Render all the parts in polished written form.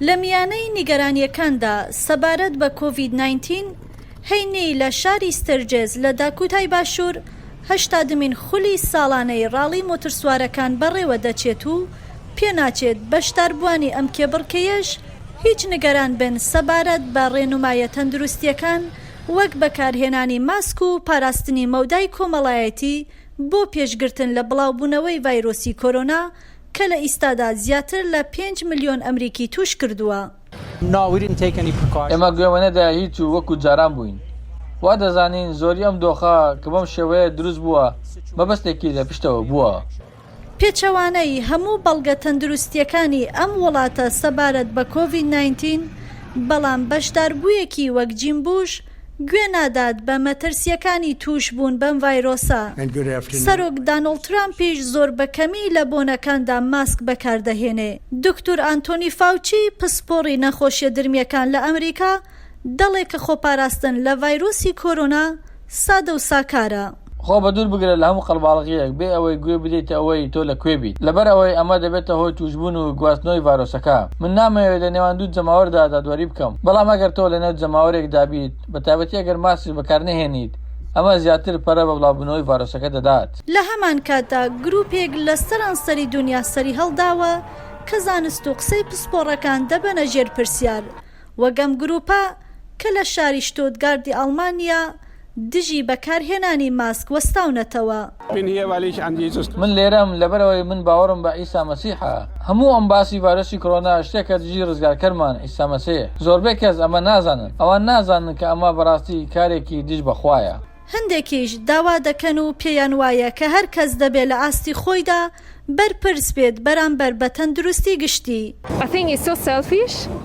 لە میانەی نیگەرانیەکاندا سەبارەت بە کۆڤید-19 هەینی لە شاری ستەرجێز لە داکۆتای باشوور هەشتاهەمین خولی ساڵانەی ڕاڵی ماتۆڕسوارەکان بەڕێوەدەچێت و پێناچێت بەشداربوانی ئەم کێبڕکەیەش هیچ نیگەران بن سەبارەت بە ڕێنمایە تەندروستیەکان وەک بەکارهێنانی ماسک و پاراستنی مەودای کۆمەڵایەتی بۆ پێشگرتن لە بڵاوبوونەوەی ڤایرۆسی کۆرۆنا کە لە ئیستادا زیاتر لە 5 ملیۆن ئەمریکی توش کردووە. ئێمە گوێوەنەدا هیچ و وەکو جاران بووین. وا دەزانین زۆری ئەم دۆخە کە بەم شێوەیە دروست بووە مەبەستێکی لە پشتەوە بووە. پێچەوانەی هەموو بەڵگە تەندروستیەکانی ئەم وڵاتە سەبارەت بە کۆڤید-19 بەڵام بەشداربوویەکی وەک جیمبوش گوێ نادات بە مەترسیەکانی توش بوون بەم ڤایرۆسە. سەرۆک دانەڵد ترامپیش زۆر بەکەمی لە بۆنەکاندا ماسک بەکاردەهێنێ. دکتۆر ئانتۆنی فاوچی پسپۆڕی نەخۆشیە درمیەکان لە ئەمریکا دەڵێ کە خۆپاراستن لە ڤایرۆسی کۆرۆنا سادە و ساکارە. خۆ بە دوور بگرە لە هەموو قەڵباڵغیەک بێ ئەوەی گوێ بدەیتە ئەوەی تۆ لەکوێ بیت لەبەر ئەوەی ئەمە دەبێتە هۆی توشبوون و گواستنەوەی ڤایرۆسەکە. من نامەوێت لە نێوان دوو جەماوەردا دادوەری بکەم، بەڵام ئەگەر تۆ لەنێو جەماوەرێکدا بیت بە تایبەتی ئەگەر ماسک بەکار نەهێنیت ئەمە زیاتر پەرە بە بڵاوبوونەوەی ڤایرۆسەکە دەدات. لە هەمان کاتدا گروپێک لە سەرانسەری دنیا سەری هەڵداوە کە زانست و قسەی پسپۆڕەکان دەبەنە ژێر پرسیار وەگەم گروپە کە لە شاری شتۆتگاردی ئەڵمانیا دژی بەکارهێنانی ماسک وەستاونەتەوە. من لێرەم لەبەرەوەی من باوەڕم بە ئیسا مەسیحە. هەموو ئەم باسی ڤایرۆسی کۆرۆنا شتێکە دژی ڕزگارکەرمان ئیسا مەسیح. زۆربەی کەس ئەمە نازانن، ئەوان نازانن کە ئەمە بەڕاستی کارێکی دژ بەخوایە. هەندێکیش داوا دەکەن و پێیان وایە کە هەر کەس دەبێت لە ئاستی خۆیدا بەرپرس بێت بەرامبەر بە تەندروستی گشتی.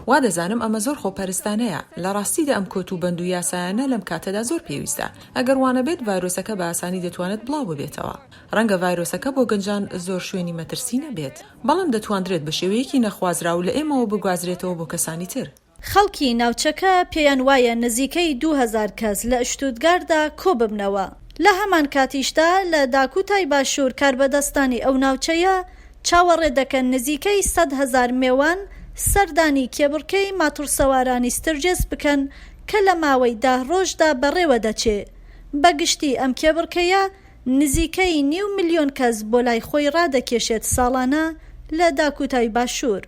وا دەزانم ئەمە زۆر خۆپەرستانەیە. لە ڕاستیدا ئەم کۆت و بەند و یاسایانە لەم کاتەدا زۆر پێویستە. ئەگەر وانە بێت ڤایرۆسەکە بە ئاسانی دەتوانێت بڵاو ببێتەوە. ڕەنگە ڤایرۆسەکە بۆ گەنجان زۆر شوێنی مەترسی نەبێت، بەڵام دەتوانرێت بە شێوەیەکی نەخوازراو لە ئێمەوە بگوازرێتەوە بۆ کەسانی تر. خەڵکی ناوچەکە پێیان وایە نزیکەی 2000 کەس لە شتوتگاردا کۆ ببنەوە. لە هەمان کاتیشدا لە داکۆتای باشوور کاربەدەستانی ئەو ناوچەیە چاوەڕێ دەکەن نزیکەی 100,000 میوان سەردانی کێبڕکێی ماتۆڕسوارانی ستەرجێز بکەن کە لە ماوەی 10 ڕۆژدا بەڕێوەدەچێت. بەگشتی ئەم کێبڕکەیە نزیکەی 500,000 کەس بۆ لای خۆی ڕادەکێشێت ساڵانە لە داکۆتای باشوور.